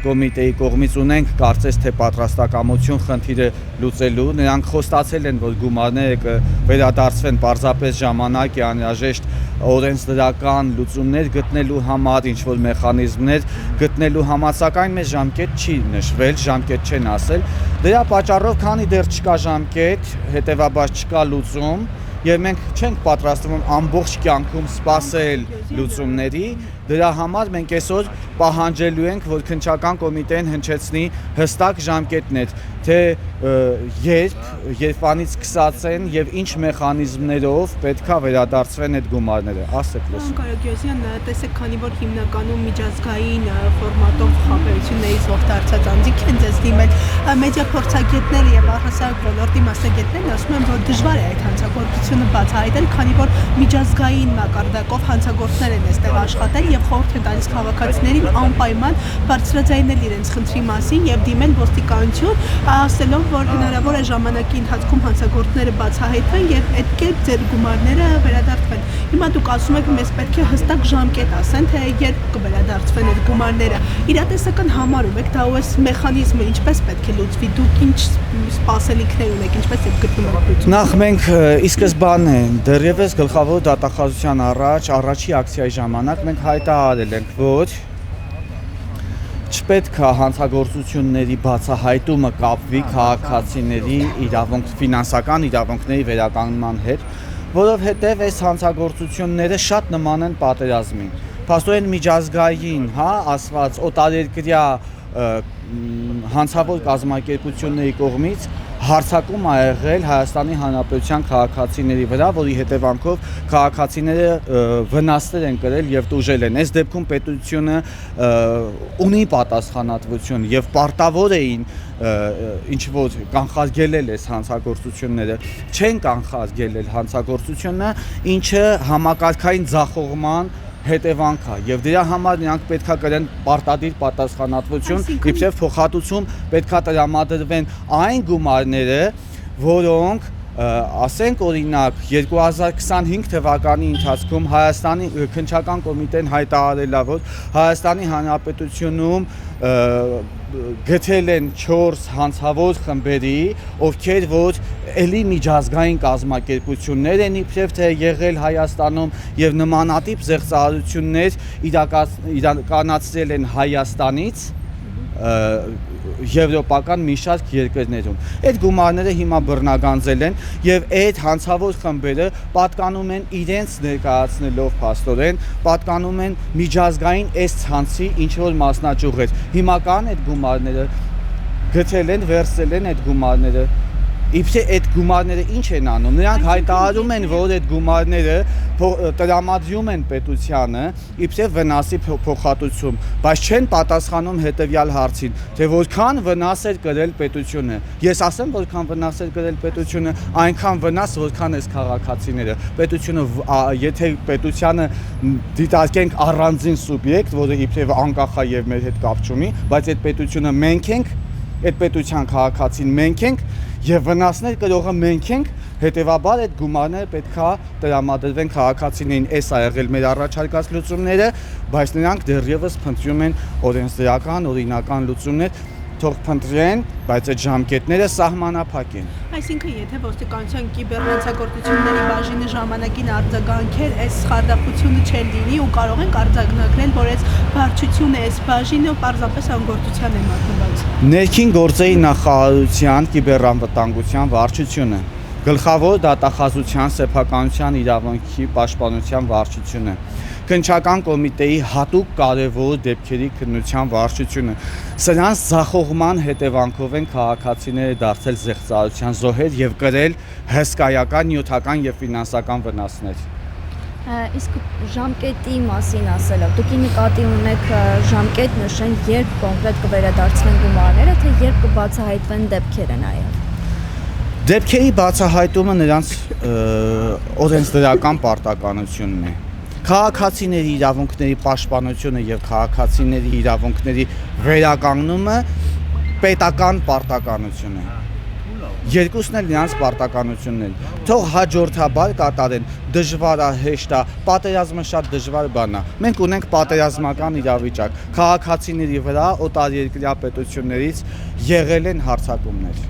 կոմիտեի կողմից ունենք կարծես թե պատրաստակամություն խնդիրը լուծելու, նրանք խոստացել են, որ գումարները կվերադարձվեն պարզապես ժամանակ է անհրաժեշտ օրենսդրական լուծումներ գտնելու համար, ինչ-որ մեխանիզմներ գտնելու համար, սակայն մեզ ժամկետ չի նշվել, ժամկետ չեն ասել, դրա պատճառով, քանի դեռ չկա ժամկետ, հետևաբար չկա լուծում, եւ մենք չենք պատրաստվում ամբողջ կյանքում սպասել լուծումների, դրա համար մենք այսօր պահանջելու ենք, որ քննչական կոմիտեն հնչեցնի հստակ ժամկետներ, թե երբանից սկսած են եւ ինչ մեխանիզմներով պետքա վերադարձվեն այդ գումարները, ասեք լսում։ Կարագյոզյան, տեսեք, քանի որ հիմնականում միջազգային ֆորմատով խաբերություններից ողջարցած անձիկ են ձեզ դիմել, մեդիա փորձագետները եւ առհասարակ ոլորտի մասնագետներն ասում են, որ դժվար է այդ հանցագործությունը բացահայտել, քանի որ միջազգային մակարդակով հանցագործներ են այստեղ աշխատել եւ խորհուրդ են տալիս քաղաքացիներին անպայման բարձրաձայնել իրենց խնդրի մասին եւ դիմել ոստիկանություն, ասելով, որ հնարավոր է ժամանակի ընթացքում հանցագործները բացահայտվեն եւ այդ կերպ ձեր գումարները վերադարձվեն։ Հիմա դուք ասում եք, մեզ պետք է հստակ ժամկետ ասեն, թե երբ կվերադարձվեն այդ գումարները։ Իրատեսական համարում եք, դա ուես մեխանիզմը ինչպես պետք է լուծվի, դուք ինչ սպասելիքներ ունեք, ինչպես եք գտնում լուծում։ Նախ մենք ի սկզբանե դեռևս գլխավոր դատախազության առաջի ակցիայի ժամանակ մենք հայտարարել ենք, որ չպետք է հանցագործությունների բացահայտումը կապվի քաղաքացիների ֆինանսական իրավունքների վերականգնման հետ, որովհետև այս հանցագործությունները շատ նման են պատերազմին։ Փաստորեն միջազգային, ասված օտարերկրյա հանցավոր կազմակերպությունների կողմից հարձակում ա եղել Հայաստանի Հանրապետության քաղաքացիների վրա, որի հետևանքով քաղաքացիները վնասներ են կրել եւ տուժել են։ Այս դեպքում պետությունը ունի պատասխանատվություն եւ պարտավոր էին ինչ որ կանխարգելել այս հանցագործությունները, չեն կանխարգելել հանցագործությունը, ինչը համակարգային ձախողման հետևանք է եւ դրա համար նրանք պետքա կրեն պարտադիր պատասխանատվություն, իբրև փոխհատուցում պետքա տրամադրվեն այն գումարները, որոնք ասենք օրինակ 2025 թվականի ընթացքում Հայաստանի քննչական կոմիտեն հայտարարել է, որ Հայաստանի Հանրապետությունում գտել են 4 հանցավոր խմբերի, ովքեր որ էլի միջազգային կազմակերպություններ են իբրև թե եղել Հայաստանում եւ նմանատիպ զեղծարարություններ իրականացրել են Հայաստանից եվրոպական մի շարք երկրներում։ Այդ գումարները հիմա բռնագանձել են եւ այդ հանցավոր խմբերը պատկանում են իրենց ներկայացնելով փաստորեն, պատկանում են միջազգային այս ցանցի ինչ որ մասնաճյուղեր։ Հիմա կան այդ գումարները, գտել են, վերցել են այդ գումարները։ Իբրե այդ գումարները ինչ են անում։ Նրանք հայտարարում են, որ այդ գումարները տրամադրում են պետությանը, իբրե վնասի փոխհատուցում, բայց չեն պատասխանում հետևյալ հարցին, թե որքան վնաս էր կրել պետությունը։ Ես ասեմ, որքան վնաս էր կրել պետությունը, այնքան վնաս, որքան էս քաղաքացիները։ Պետությունը, եթե պետությանը դիտարկենք առանձին սուբյեկտ, որը իբրե անկախ է եւ մեր հետ կապ չունի, բայց այդ պետությունը մենք ենք, այդ պետության քաղաքացին մենք ենք եւ վնասներ կրողը մենք ենք, հետեւաբար այդ գումարները պետքա տրամադրվեն քաղաքացիներին, այս ա եղել մեր առաջարկած լուծումները, բայց նրանք դեռևս փնտրում են օրենսդրական, օրինական լուծումներ, թող փնտրեն, բայց այդ ժամկետները սահմանափակ են։ Այսինքն, եթե ոստիկանության կիբերհանցագործությունների բաժինը ժամանակին արձագանքեր, այս խարդախությունը չէ լինի ու կարող ենք արձագանքել, որ այս վարչությունը, այս բաժինը պարզապես անգործության է մատնված։ Ներքին գործերի նախարարության կիբերանվտանգության վարչությունը, գլխավոր դատախազության սեփականության իրավունքի պաշտպանության վարչությունը, քննչական կոմիտեի հատուկ կարևոր դեպքերի քննության վարչությունը, սրանց ձախողման հետևանքով են քաղաքացիները դարձել զեղծարարության զոհեր եւ կրել հսկայական նյութական եւ ֆինանսական վնասներ։ Իսկ ժամկետի մասին ասելով, դուք նկատի ունեք ժամկետ նշեն, երբ կոնկրետ կվերադարձվեն գումարները, թե երբ կբացահայտվեն դեպքերը նաեւ։ Դեպքերի բացահայտումը նրանց օրենսդրական պարտականությունն է։ Քաղաքացիների իրավունքների պաշտպանությունը եւ քաղաքացիների իրավունքների վերականգնումը պետական պարտականություն է։ Երկուսն էլ նրանց պարտականությունն են։ Թող հաջորդաբար կատարեն, դժվար է, հեշտ է, պատերազմը շատ դժվար բան է։ Մենք ունենք պատերազմական իրավիճակ։ Քաղաքացիների վրա օտարերկրյա պետություններից եղել են հարձակումներ։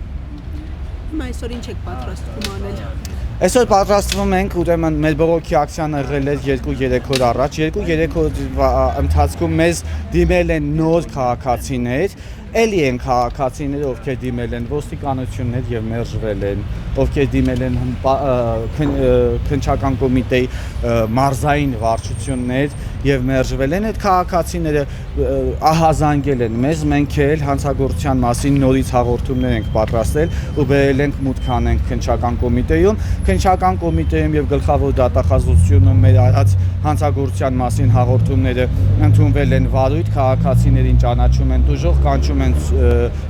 Հիմա այսօր ինչ եք պատրաստվում անել։ Այսօր պատրաստվում ենք, ուրեմն մեր բողոքի ակցիան եղել է 2-3 օր առաջ, 2-3 օր ընթացքում մեզ դիմել են նոր քաղաքացիներ, էլի են քաղաքացիներ, ովքեր դիմել են ոստիկանություններ եւ մերժվել են, ովքեր դիմել են քննչական կոմիտեի մարզային վարչություններ եւ մերժվել են, այդ քաղաքացիները ահազանգել են մեզ, մենք էլ հանցագործության մասին նորից հաղորդումներ ենք պատրաստել ու բերել ենք մուտք անենք քննչական կոմիտեում, քննչական կոմիտեում եւ գլխավոր դատախազությունում մեր արած հանցագործության մասին հաղորդումները ընդունվել են վարույթ, քաղաքացիներին ճանաչում են դժոխք, կանչում են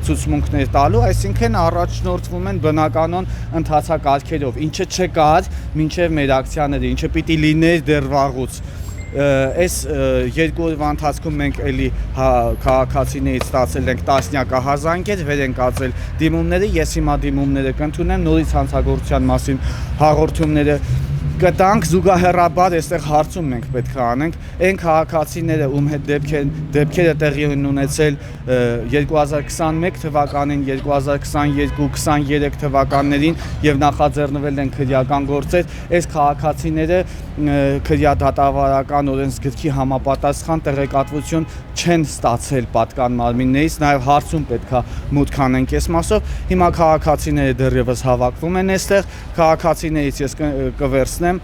ցուցմունքներ տալու, այսինքն առաջնորդվում են բնականon ընթացակարգերով, ինչը չկար մինչև մեր ակցիաները, ինչը պիտի լիներ դեռ վաղուց։ Այս 2 օրվա ընթացքում մենք էլի քաղաքացիներից ստացել ենք տասնյակ ահազանգեր, վեր ենք ածել դիմումները, ես հիմա դիմումները կընդունեմ, նորից հանցագործության մասին հաղորդումները կտանք, զուգահեռաբար այստեղ հարցում մենք պետք է անենք, այն քաղաքացիները, ում հետ դեպքերը տեղի են ունեցել 2021 թվականին, 2022-23 թվականներին եւ նախաձեռնվել են քրեական գործեր, այս քաղաքացիները քրեադատավարական օրենսգրքի համապատասխան տեղեկատվություն չեն ստացել պատկան մարմիններից, նաեւ հարցում պետք է մուտք անենք այս մասով։ Հիմա քաղաքացիները դեռևս հավաքվում են այստեղ, քաղաքացիներից ես կվերցնեմ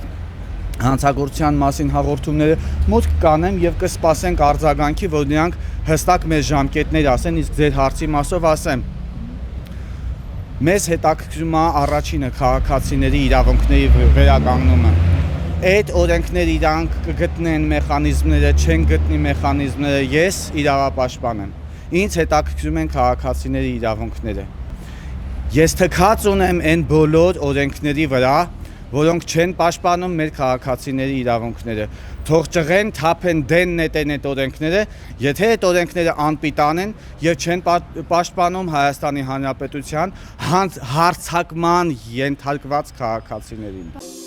հանցագործության մասին հաղորդումները, մուտք կանեմ եւ կսպասենք արձագանքի, որ նրանք հստակ մեր ժամկետներ ասեն, իսկ ձեր հարցի մասով ասեմ։ Մեզ հետաքրքրում է առաջինը քաղաքացիների իրավունքների վերականգնումը։ Այդ օրենքները իրանք կգտնեն մեխանիզմները, չեն գտնի մեխանիզմները, ես իրավապաշտպան եմ։ Ինձ հետաքրքրում են քաղաքացիների իրավունքները։ Ես թքած ունեմ այն բոլոր օրենքների վրա, որոնք չեն պաշտպանում մեր քաղաքացիների իրավունքները։ Թող ճղեն, թափեն, դեն նետեն այդ օրենքները, եթե այդ օրենքները անպիտան են եւ չեն պաշտպանում Հայաստանի Հանրապետության հարձակման ենթարկված քաղաքացիներին։